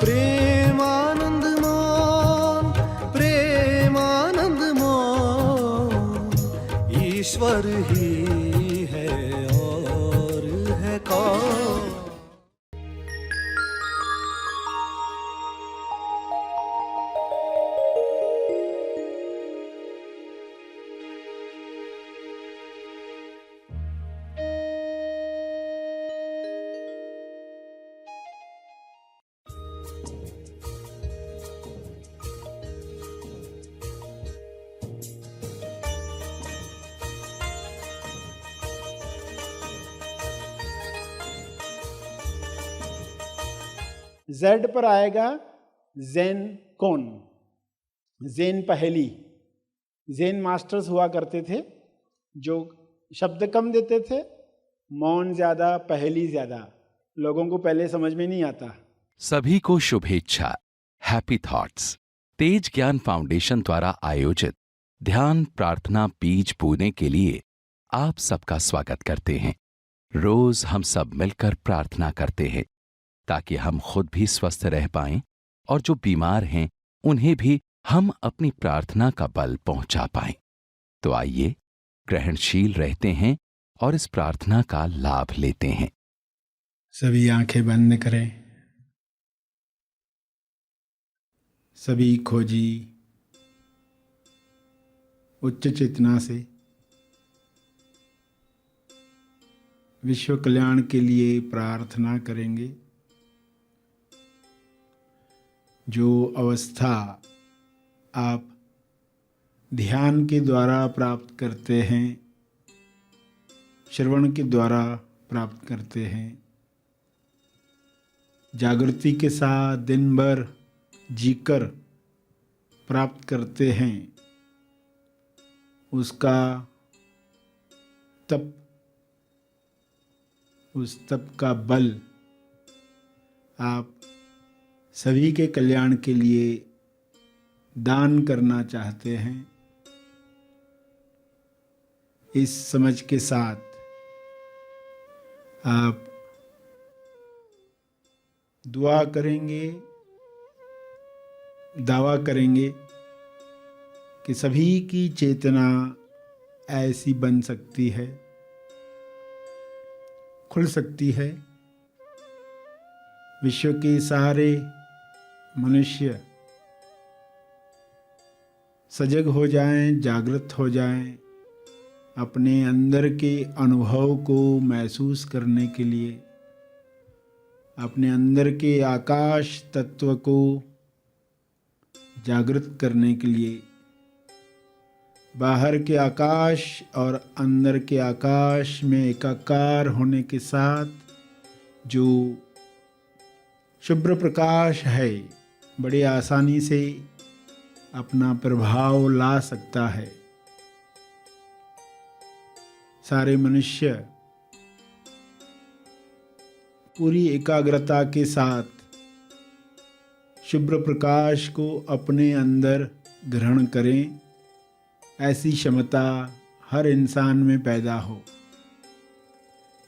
प्रेमानंद मोहन, प्रेमानंद मोहन, ईश्वर ही है और है कौन। जेड पर आएगा ज़ेन कौन, ज़ेन पहेली। ज़ेन मास्टर्स हुआ करते थे जो शब्द कम देते थे, मौन ज्यादा, पहेली ज्यादा। लोगों को पहले समझ में नहीं आता। सभी को शुभेच्छा। हैप्पी थॉट्स तेज ज्ञान फाउंडेशन द्वारा आयोजित ध्यान प्रार्थना बीज बोने के लिए आप सबका स्वागत करते हैं। रोज हम सब मिलकर प्रार्थना करते हैं ताकि हम खुद भी स्वस्थ रह पाएं और जो बीमार हैं उन्हें भी हम अपनी प्रार्थना का बल पहुंचा पाएं। तो आइए ग्रहणशील रहते हैं और इस प्रार्थना का लाभ लेते हैं। सभी आंखें बंद करें। सभी खोजी उच्च चेतना से विश्व कल्याण के लिए प्रार्थना करेंगे। जो अवस्था आप ध्यान के द्वारा प्राप्त करते हैं, श्रवण के द्वारा प्राप्त करते हैं, जागृति के साथ दिन भर जीकर प्राप्त करते हैं, उसका तप, उस तप का बल आप सभी के कल्याण के लिए दान करना चाहते हैं। इस समझ के साथ आप दुआ करेंगे, दावा करेंगे कि सभी की चेतना ऐसी बन सकती है, खुल सकती है। विश्व के सारे मनुष्य सजग हो जाएं, जागृत हो जाएं, अपने अंदर के अनुभव को महसूस करने के लिए, अपने अंदर के आकाश तत्व को जागृत करने के लिए, बाहर के आकाश और अंदर के आकाश में एकाकार होने के साथ जो शुभ्र प्रकाश है बड़ी आसानी से अपना प्रभाव ला सकता है। सारे मनुष्य पूरी एकाग्रता के साथ शुभ्र प्रकाश को अपने अंदर ग्रहण करें, ऐसी क्षमता हर इंसान में पैदा हो।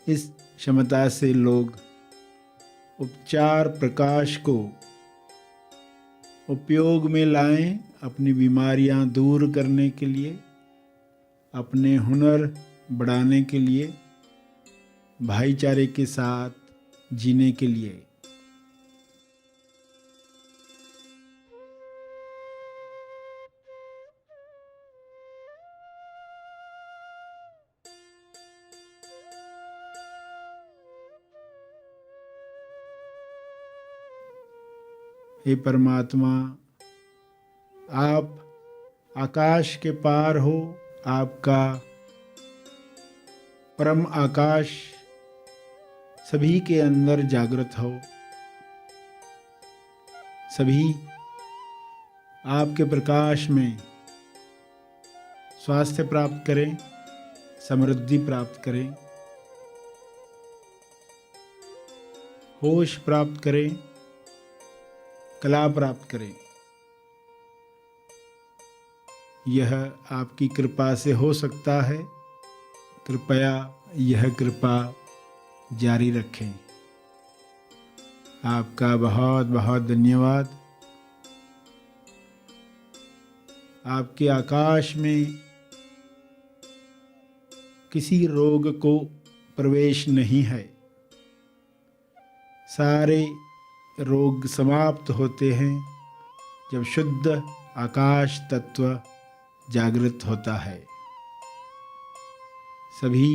इस क्षमता से लोग उपचार प्रकाश को उपयोग में लाएं, अपनी बीमारियां दूर करने के लिए, अपने हुनर बढ़ाने के लिए, भाईचारे के साथ जीने के लिए। हे परमात्मा, आप आकाश के पार हो, आपका परम आकाश सभी के अंदर जागृत हो। सभी आपके प्रकाश में स्वास्थ्य प्राप्त करें, समृद्धि प्राप्त करें, होश प्राप्त करें, कला प्राप्त करें। यह आपकी कृपा से हो सकता है। कृपया यह कृपा जारी रखें। आपका बहुत बहुत धन्यवाद। आपके आकाश में किसी रोग को प्रवेश नहीं है। सारे रोग समाप्त होते हैं जब शुद्ध आकाश तत्व जागृत होता है। सभी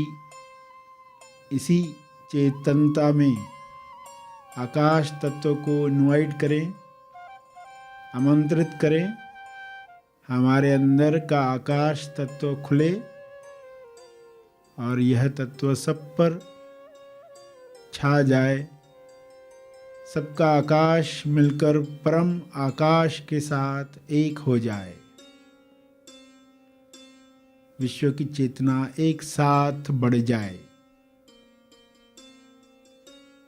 इसी चेतनता में आकाश तत्व को इनवाइट करें, आमंत्रित करें। हमारे अंदर का आकाश तत्व खुले और यह तत्व सब पर छा जाए। सबका आकाश मिलकर परम आकाश के साथ एक हो जाए। विश्व की चेतना एक साथ बढ़ जाए।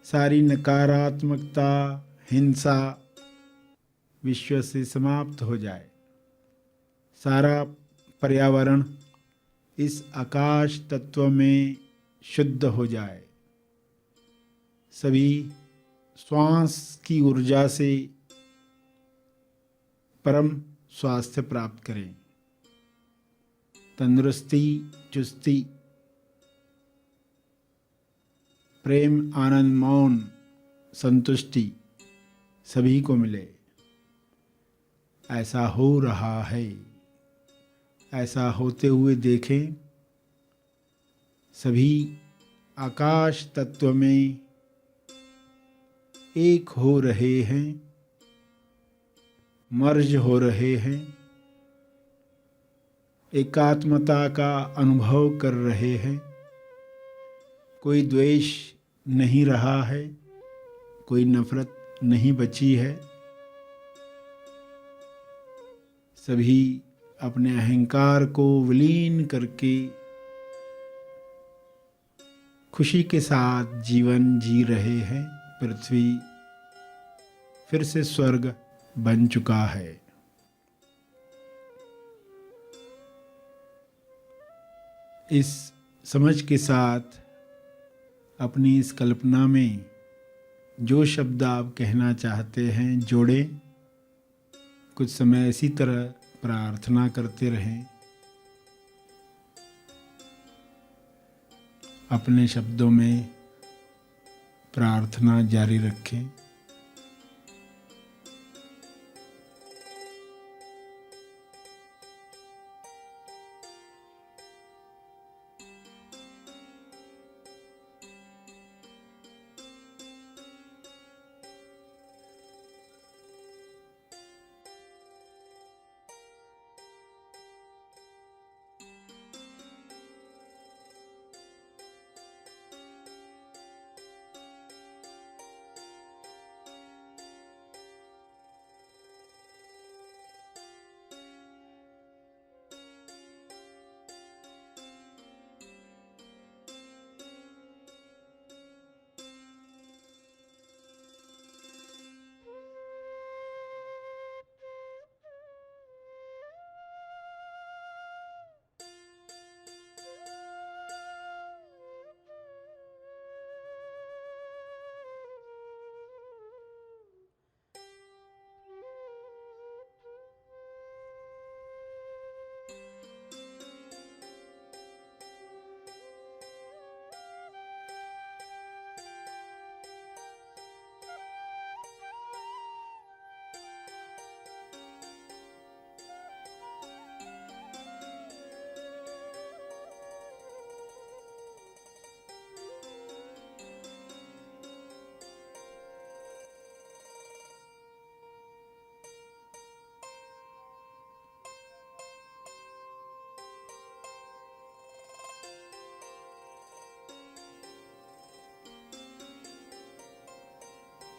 सारी नकारात्मकता, हिंसा विश्व से समाप्त हो जाए। सारा पर्यावरण इस आकाश तत्व में शुद्ध हो जाए। सभी श्वास की ऊर्जा से परम स्वास्थ्य प्राप्त करें। तंदुरुस्ती, चुस्ती, प्रेम, आनंद, मौन, संतुष्टि सभी को मिले। ऐसा हो रहा है, ऐसा होते हुए देखें। सभी आकाश तत्व में एक हो रहे हैं, मर्ज हो रहे हैं, एकात्मता का अनुभव कर रहे हैं। कोई द्वेष नहीं रहा है, कोई नफरत नहीं बची है। सभी अपने अहंकार को विलीन करके खुशी के साथ जीवन जी रहे हैं। पृथ्वी फिर से स्वर्ग बन चुका है। इस समझ के साथ अपनी इस कल्पना में जो शब्द आप कहना चाहते हैं जोड़ें। कुछ समय इसी तरह प्रार्थना करते रहें। अपने शब्दों में प्रार्थना जारी रखें।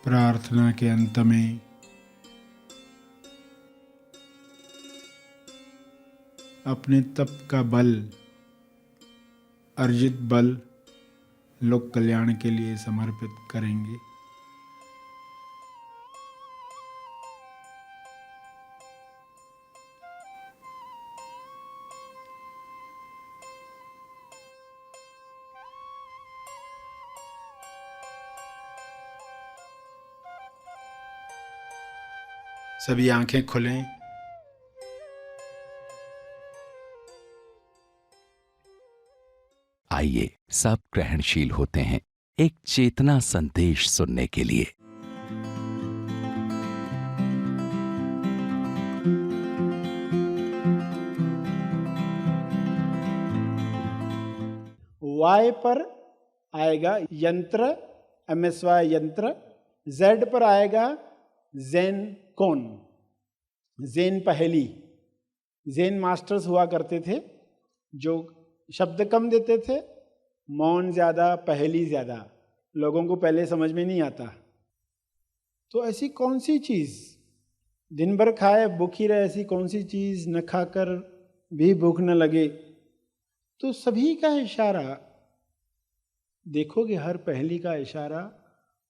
प्रार्थना के अंत में अपने तप का बल, अर्जित बल लोक कल्याण के लिए समर्पित करेंगे। सभी आंखें खुलें। आइए सब ग्रहणशील होते हैं एक चेतना संदेश सुनने के लिए। वाई पर आएगा यंत्र, MSY यंत्र। Z पर आएगा ज़ेन कौन, ज़ेन पहेली। ज़ेन मास्टर्स हुआ करते थे जो शब्द कम देते थे, मौन ज़्यादा, पहेली ज़्यादा। लोगों को पहले समझ में नहीं आता। तो ऐसी कौन सी चीज़ दिन भर खाए भूख ही रहे, ऐसी कौन सी चीज़ न खाकर भी भूख न लगे। तो सभी का इशारा देखोगे, हर पहेली का इशारा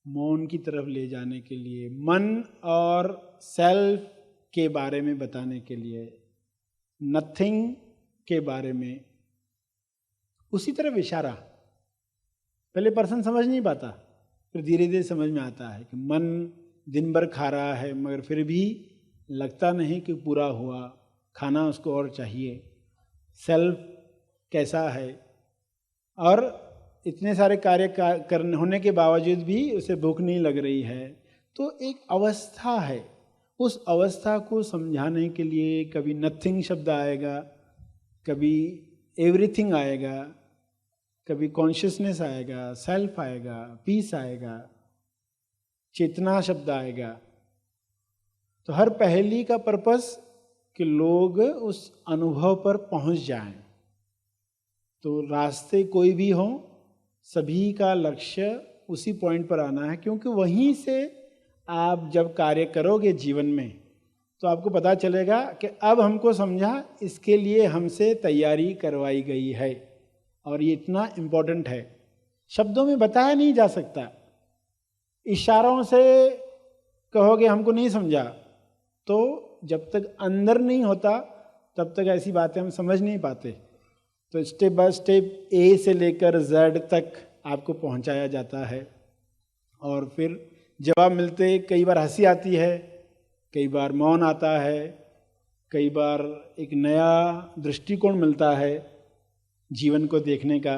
मौन की तरफ ले जाने के लिए, मन और सेल्फ के बारे में बताने के लिए, नथिंग के बारे में, उसी तरफ इशारा। पहले पर्सन समझ नहीं पाता, फिर धीरे धीरे समझ में आता है कि मन दिन भर खा रहा है मगर फिर भी लगता नहीं कि पूरा हुआ, खाना उसको और चाहिए। सेल्फ कैसा है, और इतने सारे कार्य करने होने के बावजूद भी उसे भूख नहीं लग रही है। तो एक अवस्था है, उस अवस्था को समझाने के लिए कभी नथिंग शब्द आएगा, कभी एवरीथिंग आएगा, कभी कॉन्शियसनेस आएगा, सेल्फ आएगा, पीस आएगा, चेतना शब्द आएगा। तो हर पहेली का पर्पस कि लोग उस अनुभव पर पहुंच जाएं। तो रास्ते कोई भी हो, सभी का लक्ष्य उसी पॉइंट पर आना है, क्योंकि वहीं से आप जब कार्य करोगे जीवन में तो आपको पता चलेगा कि अब हमको समझा, इसके लिए हमसे तैयारी करवाई गई है और ये इतना इम्पोर्टेंट है। शब्दों में बताया नहीं जा सकता, इशारों से कहोगे हमको नहीं समझा, तो जब तक अंदर नहीं होता तब तक ऐसी बातें हम समझ नहीं पाते। तो स्टेप बाय स्टेप A से लेकर Z तक आपको पहुंचाया जाता है, और फिर जवाब मिलते कई बार हंसी आती है, कई बार मौन आता है, कई बार एक नया दृष्टिकोण मिलता है जीवन को देखने का।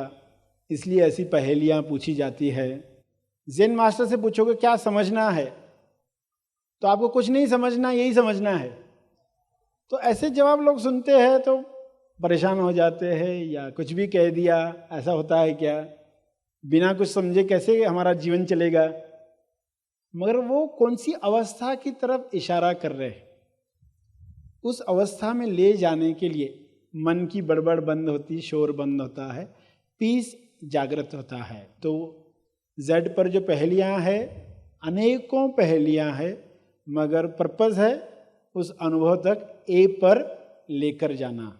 इसलिए ऐसी पहेलियां पूछी जाती है। ज़ेन मास्टर से पूछोगे क्या समझना है, तो आपको कुछ नहीं समझना, यही समझना है। तो ऐसे जवाब लोग सुनते हैं तो परेशान हो जाते हैं, या कुछ भी कह दिया, ऐसा होता है क्या, बिना कुछ समझे कैसे हमारा जीवन चलेगा। मगर वो कौन सी अवस्था की तरफ इशारा कर रहे हैं, उस अवस्था में ले जाने के लिए मन की बड़बड़ बंद होती, शोर बंद होता है, पीस जागृत होता है। तो Z पर जो पहेलियां हैं, अनेकों पहेलियां हैं, मगर पर्पस है उस अनुभव तक A पर लेकर जाना।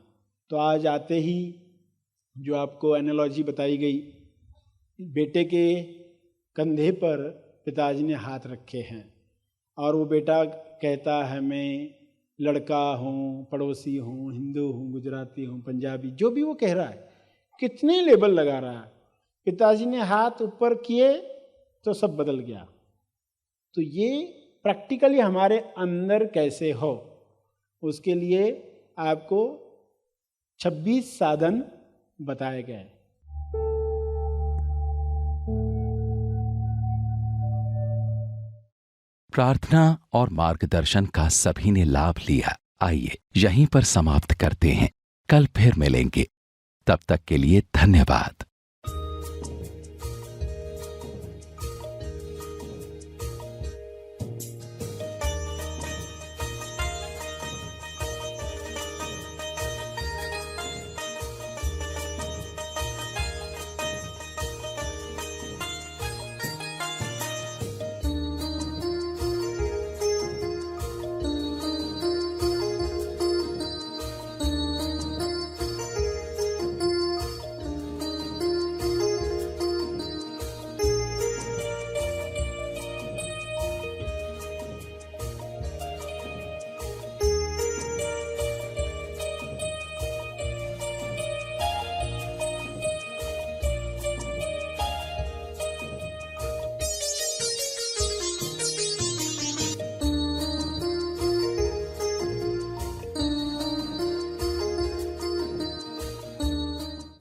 तो आज आते ही जो आपको एनालॉजी बताई गई, बेटे के कंधे पर पिताजी ने हाथ रखे हैं और वो बेटा कहता है मैं लड़का हूँ, पड़ोसी हूँ, हिंदू हूँ, गुजराती हूँ, पंजाबी, जो भी वो कह रहा है, कितने लेबल लगा रहा है। पिताजी ने हाथ ऊपर किए तो सब बदल गया। तो ये प्रैक्टिकली हमारे अंदर कैसे हो, उसके लिए आपको 26 साधन बताए गए। प्रार्थना और मार्गदर्शन का सभी ने लाभ लिया। आइए यहीं पर समाप्त करते हैं, कल फिर मिलेंगे। तब तक के लिए धन्यवाद।